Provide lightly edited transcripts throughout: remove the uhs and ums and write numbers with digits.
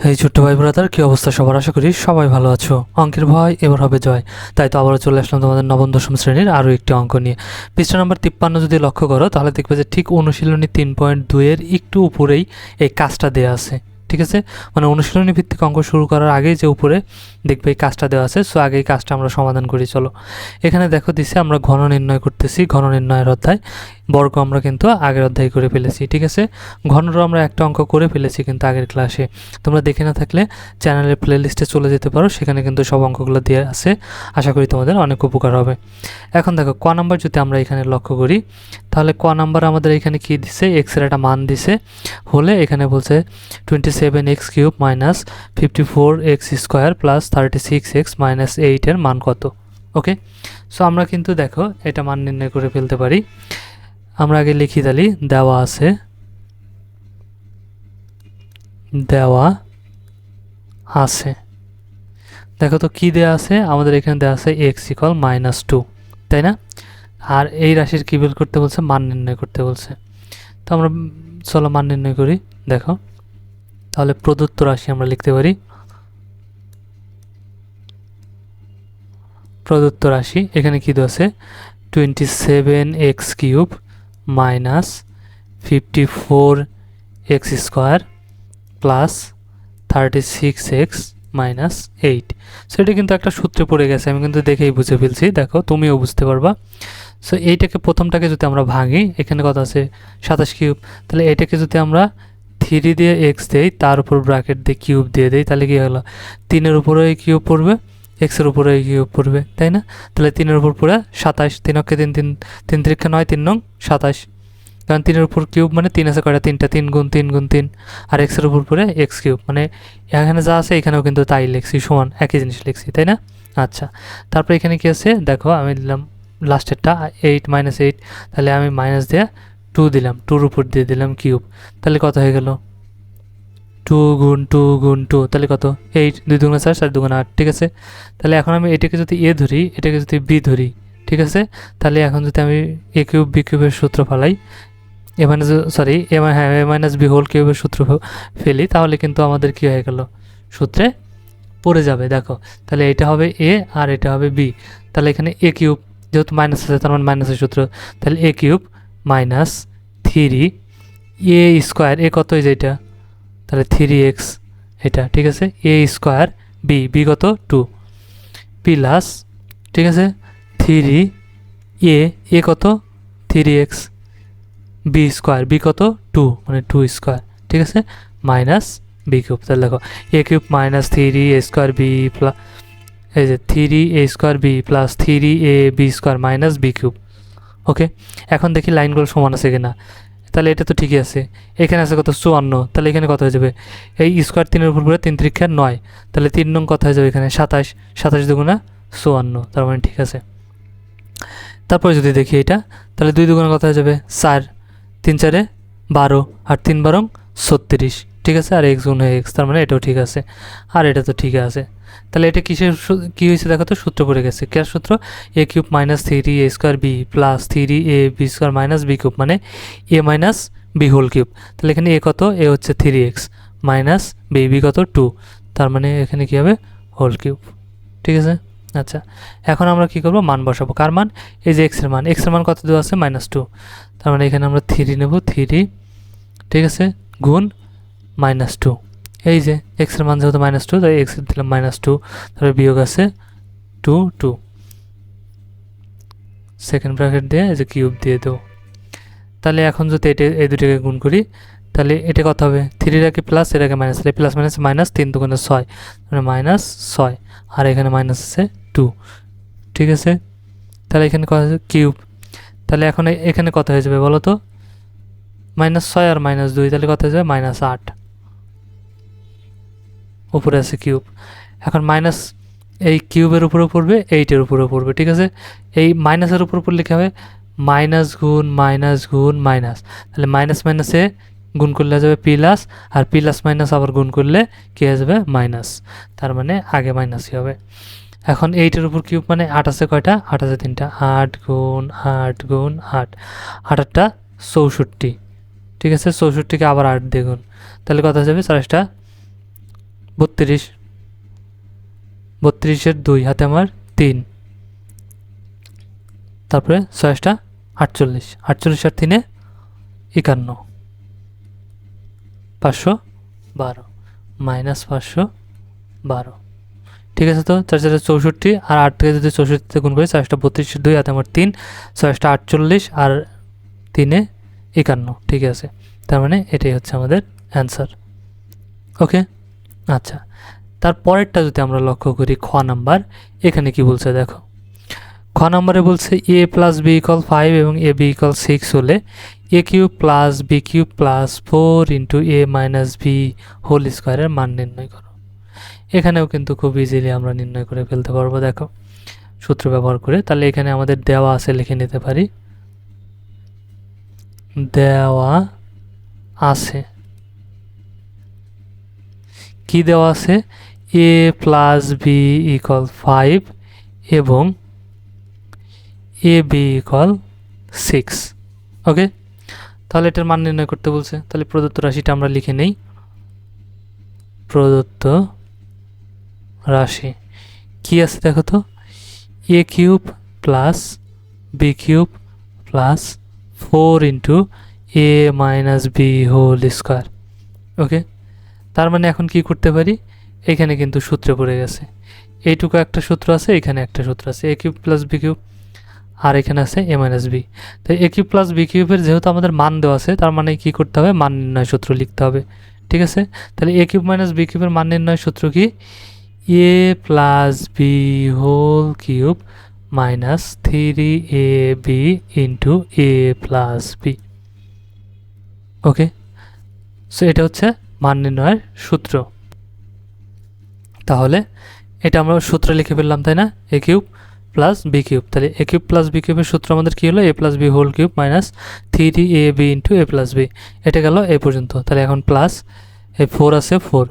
এই ছোট্ট ভাই ব্রাদার, কি অবস্থা সবার? আশা করি সবাই ভালো আছো। অঙ্কের ভয় এবার হবে জয়, তাই তো আবারও চলে আসলাম তোমাদের নবম দশম শ্রেণীর আরও একটি অঙ্ক নিয়ে। পৃষ্ঠা নাম্বার 53 যদি লক্ষ্য করো তাহলে দেখবে যে ঠিক অনুশীলনী 3.2-এর একটু উপরেই এই কাজটা দেওয়া আছে। ঠিক আছে, মানে অনুশীলনী ভিত্তিক অঙ্ক শুরু করার আগেই যে উপরে দেখবে এই কাজটা দেওয়া আছে। সো আগে এই কাজটা আমরা সমাধান করি, চলো। এখানে দেখো দিছে আমরা ঘন নির্ণয় করতেছি, ঘন নির্ণয়ের অধ্যায়। বর্গ আমরা কিন্তু আগের অধ্যায় করে ফেলেছি। ঠিক আছে, ঘনরও আমরা একটা অঙ্ক করে ফেলেছি কিন্তু আগের ক্লাসে। তোমরা দেখে না থাকলে চ্যানেলের প্লে লিস্টে চলে যেতে পারো, সেখানে কিন্তু সব অঙ্কগুলো দিয়ে আছে। আশা করি তোমাদের অনেক উপকার হবে। এখন দেখো ক নাম্বার যদি আমরা এখানে লক্ষ্য করি তাহলে ক নাম্বার আমাদের এখানে কি দিছে, এক্সের একটা মান দিছে হলে এখানে বলছে 27x³ minus 54x² plus 36x minus 8-এর মান কত। ওকে, সো আমরা কিন্তু দেখো এটা মান নির্ণয় করে ফেলতে পারি। আমরা আগে লিখি তালি দেওয়া আছে, দেওয়া আছে। দেখো তো কি দেওয়া আছে আমাদের এখানে, দেওয়া আছে x=-2, তাই না? আর এই রাশির কি বের করতে বলছে, মান নির্ণয় করতে বলছে। তো আমরা চলো মান নির্ণয় করি। দেখো তাহলে প্রদত্ত রাশি আমরা লিখতে পারি, প্রদত্ত রাশি এখানে কি দেওয়া আছে 27x³ minus 54x² plus 36x minus 8। So এটা কিন্তু একটা সূত্রে পড়ে গেছে, আমি কিন্তু দেখেই বুঝে ফেলছি, দেখো তুমিও বুঝতে পারবা। সো এইটাকে প্রথমটাকে যদি আমরা ভাঙি, এখানে কত আছে 27³, তাহলে এটাকে যদি আমরা 3 দিয়ে এক্স দেই, তার উপর ব্র্যাকেট দিয়ে কিউব দিয়ে দেই, তাহলে কি হলো 3-এর উপরে এই কিউব পড়বে, এক্সের উপরে এই কিউব পড়বে, তাই না? তাহলে 3-এর উপর পড়ে 27, 3 3 3 3 3 9, 3 নং 27, কারণ 3-এর উপর কিউব মানে 3 আছে কয়টা, 3টা, 3 গুণ 3 গুণ 3, আর এক্সের উপর পড়ে x³ মানে এখানে যা আছে এখানেও কিন্তু তাই লিখছি, সমান একই জিনিস লিখছি, তাই না? আচ্ছা, তারপর এখানে কি আছে দেখো, আমি দিলাম লাস্টেরটা 8 - 8, তাহলে আমি মাইনাস দিয়ে 2 দিলাম, 2-র উপর দিয়ে দিলাম কিউব, তাহলে কত হয়ে গেল 2 গুণ 2 গুণ 2, তাহলে কত 8, 2 দুগুণে 4, 4 দুগুণে 8। ঠিক আছে, তাহলে এখন আমি এটাকে যদি এ ধরি, এটাকে যদি বি ধরি, ঠিক আছে, তাহলে এখন যদি আমি a³ b³ সূত্র ফেলাই, এ মাইনাস সরি এ মাইনাস বি হোল কিউবের সূত্র ফেলি, তাহলে কিন্তু আমাদের কি হয়ে গেল, সূত্রে পড়ে যাবে। দেখো তাহলে এটা হবে এ আর এটা হবে বি, তাহলে এখানে a³ যেহেতু মাইনাস আছে তার মানে মাইনাসের সূত্র, তাহলে a³ মাইনাস 3a², এ কত হয়ে যায় এটা, তাহলে 3x এটা, ঠিক আছে, a² বি কত 2 প্লাস, ঠিক আছে, 3 কত 3x বি কত 2 মানে 2², ঠিক আছে, মাইনাস b³। তাহলে দেখো a³ minus 3a² B plus এই যে 3a² B plus 3ab² minus b³। ওকে, এখন দেখি লাইনগুলো সমান আছে কিনা, তাহলে এটা তো ঠিকই আছে। এখানে আছে কত 54, তাহলে এখানে কত হয়ে যাবে, এই স্কোয়ার 3-এর উপর পড়ে 3 3 9, তাহলে 3 নং কত হয়ে যাবে এখানে 27, 27 দুগুণা 54, তার মানে ঠিক আছে। তারপরে যদি দেখি এটা, তাহলে 2 দুগুণা কত হয়ে যাবে 4, 3 4 12, আর 3 12 36, ঠিক আছে, আর এক্স গুণ হয়ে এক্স, তার মানে এটাও ঠিক আছে, আর এটা তো ঠিক আছে। তাহলে এটা কিসের কী হয়েছে দেখো তো, সূত্র পড়ে গেছে, কে সূত্র a³ minus 3a² B plus 3ab² minus b³ মানে a minus B whole cube. তাহলে এখানে এ কত, এ হচ্ছে 3x মাইনাস বি কত 2, তার মানে এখানে কী হবে হোল কিউব। ঠিক আছে, আচ্ছা, এখন আমরা কি করব, মান বসাবো, কার মান, এই যে এক্সের মান, এক্সের মান কত দেওয়া আছে -2, তার মানে এখানে আমরা 3 নেব, 3, ঠিক আছে, গুণ -2, এই যে এক্সের মান যেহেতু -2 তাই এক্স দিলাম -2, তারপরে বিয়োগ আছে 2 2, সেকেন্ড ব্র্যাকেট দিয়ে এই যে কিউব দিয়ে দেবো। তাহলে এখন যদি এটা এই দুটোকে গুণ করি, তাহলে এটা কত হবে, 3-টাকে প্লাস এটাকে মাইনাস, তাহলে প্লাস মাইনাস মাইনাস 3 দুগুণে 6 মানে -6, আর এখানে মাইনাস আছে 2, ঠিক আছে, তাহলে এখানে কত আছে কিউব, তাহলে এখন এখানে কত হয়ে যাবে বলো তো, -6 আর -2, তাহলে কত হয়ে যাবে -8, উপরে আছে কিউব। এখন মাইনাস এই কিউবের উপরে পড়বে, 8-এর উপরে পড়বে, ঠিক আছে, এই মাইনাসের উপর পড়লে কী হবে, মাইনাস গুণ মাইনাস গুণ মাইনাস, তাহলে মাইনাস মাইনাসে গুণ করলে যাবে প্লাস, আর প্লাস মাইনাস আবার গুণ করলে কী হয়ে যাবে মাইনাস, তার মানে আগে মাইনাসই হবে। এখন 8-এর উপর কিউব মানে 8 আছে কয়টা, 8 আছে 3টা, 8 গুণ 8 গুণ 8, 8টা 64, ঠিক আছে, 64কে আবার 8 দিয়ে গুণ, তাহলে কত হয়ে যাবে 4টা 32, 32-এর 2 হাতে আমার 3, তারপরে 6টা 48, 48 আর 3-এ 51, 512 মাইনাস 512। ঠিক আছে, তো 4 4 64 আর 8 থেকে যদি 64-তে গুণ করি 4টা 32-এর 2 হাতে আমার 3, 6টা 48 আর 3-এ 51। ঠিক আছে, তার মানে এটাই হচ্ছে আমাদের অ্যান্সার। ওকে, আচ্ছা, তারপরেরটা যদি আমরা লক্ষ্য করি খ নাম্বার, এখানে কি বলছে দেখো। খ নাম্বারে বলছে a প্লাস বি ইকুয়াল 5 এবং এ বি ইকুয়াল 6 হলে A cube plus B cube plus 4 into A minus B whole স্কোয়ারের মান নির্ণয় করো। এখানেও কিন্তু খুব ইজিলি আমরা নির্ণয় করে ফেলতে পারবো দেখো সূত্র ব্যবহার করে। তাহলে এখানে আমাদের দেওয়া আছে, লিখে নিতে পারি, দেওয়া আছে, কি দেওয়া আছে, এ প্লাস বি ইকুয়াল 5 এবং এ বি ইকুয়াল 6। ওকে, তাহলে এটার মান নির্ণয় করতে বলছে। তাহলে প্রদত্ত রাশিটা আমরা লিখে নেই, প্রদত্ত রাশি কি আছে দেখো তো, A cube plus B cube plus 4 into A minus B whole square. Okay, তার মানে এখন কি করতে পারি, এখানে কিন্তু সূত্রে পড়ে গেছে, এইটুকু একটা সূত্র আছে, এখানে একটা সূত্র আছে, এ কিউব প্লাস বি কিউব, আর এখানে আছে এ মাইনাস বি। তো এ কিউব প্লাস বি কিউবের যেহেতু আমাদের মান দেওয়া আছে, তার মানে কি করতে হবে, মান নির্ণয় সূত্র লিখতে হবে। ঠিক আছে, তাহলে এ কিউব মাইনাস বি কিউবের মান নির্ণয় সূত্র কি, A plus B whole cube minus 3ab into A plus B. Okay, so এটা হচ্ছে মান নির্ণয়ের সূত্র। তাহলে এটা আমরা সূত্র লিখে ফেললাম, তাই না, এ কিউব প্লাস বি কিউব। তাহলে এ কিউব প্লাস বি কিউবের সূত্র আমাদের কী হলো, A plus B whole cube minus 3ab into A plus B. এটা গেল এ পর্যন্ত। তাহলে এখন প্লাস এই 4 আছে 4,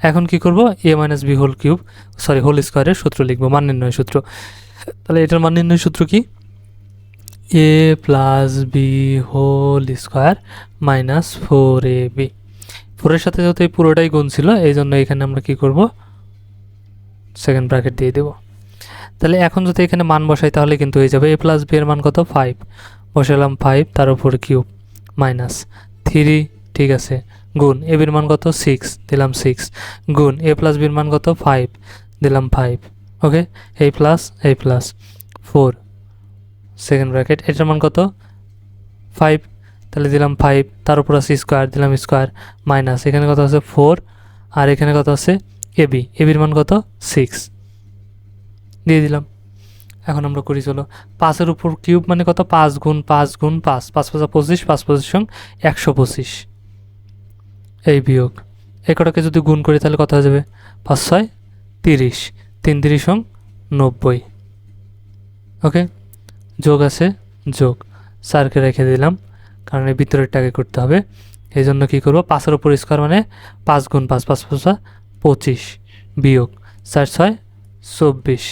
এখন কি করব, A minus B whole cube sorry whole স্কোয়ারের সূত্র লিখবো, মান নির্ণয় সূত্র। তাহলে এটার মান নির্ণয় সূত্র কি, A plus B whole square minus 4ab। 4-এর সাথে যেহেতু এই পুরোটাই গুণ ছিল, এই জন্য এখানে আমরা কি করব, সেকেন্ড ব্র্যাকেট দিয়ে দেব। তাহলে এখন যদি এখানে মান বসাই তাহলে কিন্তু হয়ে যাবে, এ প্লাস বি এর মান কত 5, বসালাম 5, তার উপর কিউব মাইনাস 3, ঠিক আছে, গুণ এ বির মান কত 6, দিলাম 6, গুণ এ প্লাস বির মান কত 5, দিলাম 5। ওকে, এই প্লাস 4 সেকেন্ড ব্র্যাকেট, এটার মান কত 5, তাহলে দিলাম 5, তার উপর আছে স্কোয়ার, দিলাম স্কোয়ার মাইনাস এখানে কত আছে 4, আর এখানে কত আছে এ বির মান কত 6, দিয়ে দিলাম। এখন আমরা করি, চলো 5-এর উপর কিউব মানে কত, 5 গুণ 5 গুণ 5, 5 5 25, 5 25 125, এই বিয়োগ এই কটাকে যদি গুণ করি তাহলে কত হয়ে যাবে, 5 6 30, 3 30 90। ওকে, যোগ আছে যোগ, স্যারকে রেখে দিলাম কারণ এই ভিতরেরটাকে করতে হবে। এই জন্য কী করবো, 5-এর উপর স্কোয়ার মানে 5 গুণ 5, 5 5 25, বিয়োগ 4 6 24,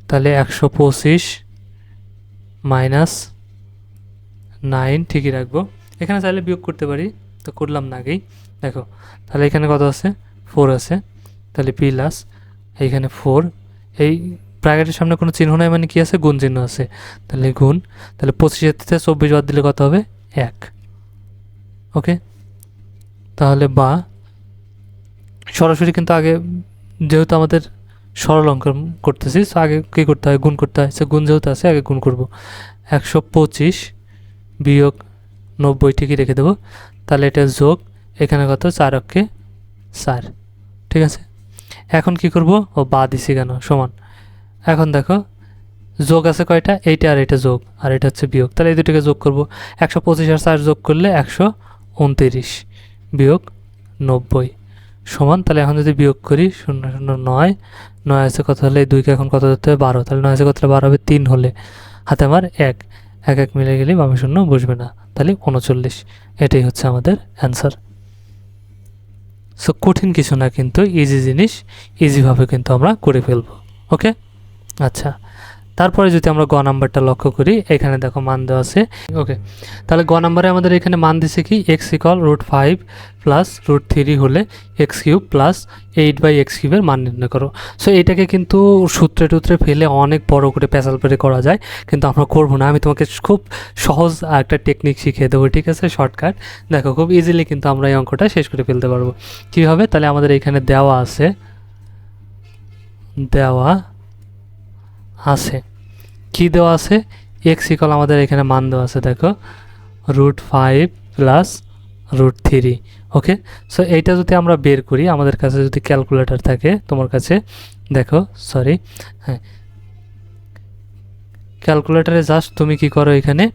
তাহলে 125 মাইনাস 9, ঠিকই রাখবো। এখানে চাইলে বিয়োগ করতে পারি, তো করলাম না আগেই। দেখো তাহলে এখানে কত আছে 4 আছে, তাহলে প্লাস এইখানে 4, এই ব্র্যাকেটের সামনে কোনো চিহ্ন নাই মানে কি আছে, গুণ চিহ্ন আছে, তাহলে গুণ, তাহলে 25-এর থেকে 24 বাদ দিলে কত হবে 1। ওকে, তাহলে বা সরাসরি কিন্তু আগে যেহেতু আমাদের সরল অঙ্ক করতেছি, তো আগে কী করতে হয়, গুণ করতে হয়, সে গুণ যেহেতু আছে আগে গুণ করব। 125 বিয়োগ 90, ঠিকই রেখে দেবো। তাহলে এটা যোগ, এখানে কত 4 অক্ষে 4, ঠিক আছে। এখন কি করব, ও বা দিছি কেন, সমান। এখন দেখো যোগ আছে কয়টা, এইটা আর এটা যোগ, আর এটা হচ্ছে বিয়োগ, তাহলে এই দুটোকে যোগ করব। 125 আর 4 যোগ করলে 129 বিয়োগ 90 সমান। তাহলে এখন যদি বিয়োগ করি 0 0 9, 9 আছে কত হলে, 2কে এখন কত ধরতে হবে 12, তাহলে 9 আছে কত হলে 12 হবে, 3 হলে হাতে আমার 1 1 মিলে গেলে বামে শূন্য বসবে না, তাহলে 39। এটাই হচ্ছে আমাদের অ্যান্সার। সো কঠিন কিছু না, কিন্তু ইজি জিনিস ইজিভাবে কিন্তু আমরা করে ফেলবো। ওকে, আচ্ছা, তারপরে যদি আমরা গ নাম্বারটা লক্ষ্য করি, এখানে দেখো মান দেওয়া আছে। ওকে, তাহলে গ নাম্বারে আমাদের এখানে মান দিছে কি x ইকুয়াল √5 প্লাস √3 হলে x³ প্লাস 8/x³ এর মান নির্ণয় করো। সো এইটাকে কিন্তু সূত্রে টুত্রে ফেলে অনেক বড় করে পেঁচাল পেরে করা যায়, কিন্তু আমরা করবো না। আমি তোমাকে খুব সহজ একটা টেকনিক শিখিয়ে দেবো, ঠিক আছে, শর্টকাট। দেখো খুব ইজিলি কিন্তু আমরা এই অঙ্কটা শেষ করে ফেলতে পারবো। কীভাবে? তাহলে আমাদের এখানে দেওয়া আছে কি দেওয়া আছে, x ইকুয়াল আমাদের এখানে মান দেওয়া আছে, দেখো √5 প্লাস √3। ওকে, সো এইটা যদি আমরা বের করি, আমাদের কাছে যদি ক্যালকুলেটর থাকে তোমার কাছে, দেখো সরি, হ্যাঁ, ক্যালকুলেটারে জাস্ট তুমি কি করো, এখানে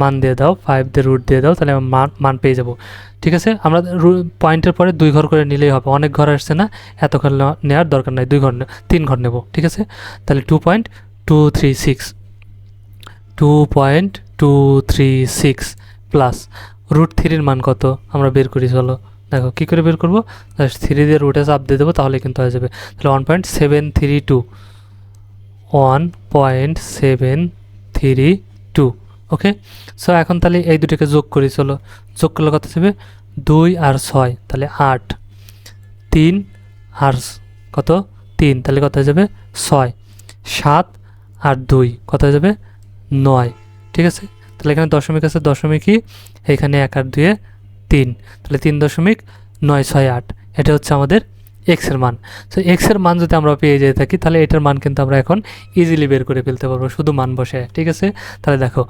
মান দিয়ে দাও, 5 দিয়ে রুট দিয়ে দাও, তাহলে মান পেয়ে যাব। ঠিক আছে, আমরা পয়েন্টের পরে 2 ঘর করে নিলেই হবে, অনেক ঘর আসছে না, এত ঘর নেওয়ার দরকার নাই, 3 ঘর নেব। ঠিক আছে, তাহলে 2.236 প্লাস √3 মান কত আমরা বের করি, চলো দেখো কী করে বের করবো। জাস্ট 3 দিয়ে রুটে চাপ দিয়ে দেবো, তাহলে কিন্তু হয়ে যাবে। তাহলে 1.732 ওকে। সো এখন তাহলে এই দুটোকে যোগ করি, চলো যোগ করলে কত যাবে, 2 আর 6, তাহলে 8, 3 আর কত 3, তাহলে কত হয়ে যাবে 6, 7 আর 2 কত হয়ে যাবে 9। ঠিক আছে, তাহলে এখানে দশমিক আছে, দশমিকই এখানে 1 আর 2 3, তাহলে 3.968, এটা হচ্ছে আমাদের এক্সের মান। সো এক্সের মান যদি আমরা পেয়ে যেয়ে থাকি, তাহলে এটার মান কিন্তু আমরা এখন ইজিলি বের করে ফেলতে পারবো শুধু মান বসে। ঠিক আছে, তাহলে দেখো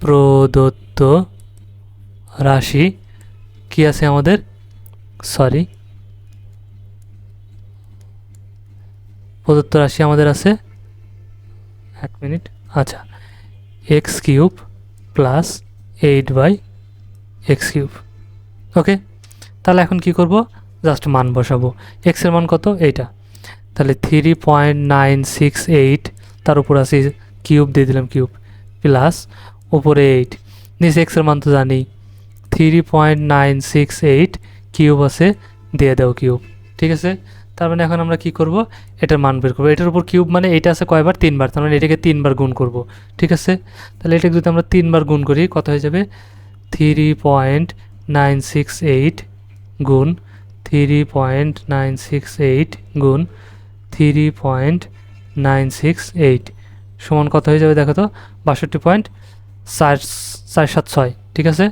প্রদত্ত রাশি কি আছে আমাদের, প্রদত্ত রাশি আমাদের আছে, 1 মিনিট, আচ্ছা, x³ প্লাস 8/x³। ওকে, তাহলে এখন কি করব, জাস্ট মান বসাবো। এক্সের মান কত, এইটা, তাহলে 3.968, তার উপর আছে কিউব দিয়ে দিলাম, কিউব প্লাস উপরে 8, নিচে এক্সের মান তো জানি 3.968, কিউব আছে দিয়ে দাও কিউব। ঠিক আছে, তার মানে এখন আমরা কি করব, এটার মান বের করবো। এটার উপর কিউব মানে এটা আছে কয়বার, 3 বার, তার মানে এটাকে 3 বার গুণ করব। ঠিক আছে, তাহলে এটাকে যদি আমরা 3 বার গুণ করি, কত হয়ে যাবে, 3.968 গুণ 3.968 গুণ 3.968 সমান কত হয়ে যাবে, দেখো তো 62.476। ঠিক আছে,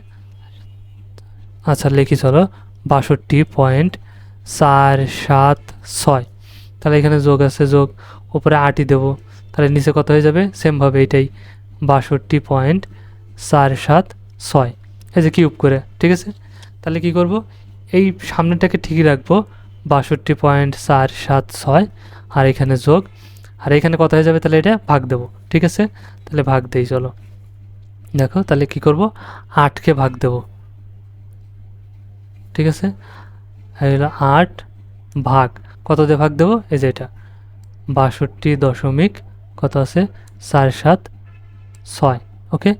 আচ্ছা লিখি চলো, 62.476, তাহলে এখানে যোগ আছে, যোগ উপরে 8ই দেবো, তাহলে নিচে কত হয়ে যাবে, সেমভাবে এটাই 62.476, এই যে কিউব করে। ঠিক আছে, তাহলে কি করব, এই সামনেটাকে ঠিকই রাখবো, 62.476, আর এখানে যোগ, আর এখানে কত হয়ে যাবে, তাহলে এটা ভাগ দেবো। ঠিক আছে, তাহলে ভাগ দেই, চলো দেখো, তাহলে কি করব, 8কে ভাগ দেব। ঠিক আছে, এগুলো 8 ভাগ কত দিয়ে ভাগ দেবো, এই যে এটা 62 দশমিক কত আছে 476। ওকে,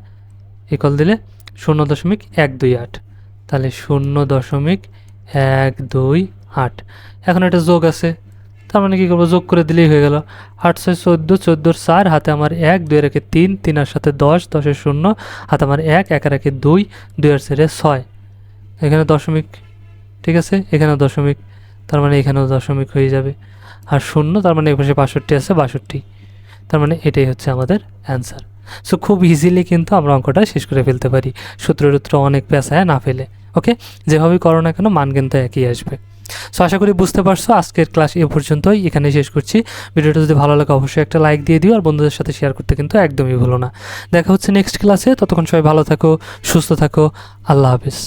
ইকুয়াল দিলে 0.128, তাহলে 0.128। এখন এটা যোগ আছে, তার মানে কী করবো, যোগ করে দিলেই হয়ে গেল। 8 6 14, 14 4, হাতে আমার 1, 2 এর 3, 3 আর সাথে 10, 10 এর 0, হাতে আমার 1, 1 আর 2, 2 আর 6, এখানে দশমিক। ঠিক আছে, এখানেও দশমিক, তার মানে এখানেও দশমিক হয়ে যাবে, আর 0, তার মানে এপাশে 65 আছে, 62, তার মানে এটাই হচ্ছে আমাদের অ্যান্সার। সো খুব ইজিলি কিন্তু আমরা অঙ্কটা শেষ করে ফেলতে পারি, সূত্র অনেক পেঁচায় না ফেলে। ওকে, যেভাবেই করো না কেন মান কিন্তু একই আসবে। সো আশা করি বুঝতে পারছো। আজকের ক্লাস এ পর্যন্তই, এখানে শেষ করছি। ভিডিওটা যদি ভালো লাগে অবশ্যই একটা লাইক দিয়ে দিও, আর বন্ধুদের সাথে শেয়ার করতে কিন্তু একদমই ভুলো না। দেখা হচ্ছে নেক্সট ক্লাসে, ততক্ষণ সবাই ভালো থাকো, সুস্থ থাকো, আল্লাহ হাফিজ।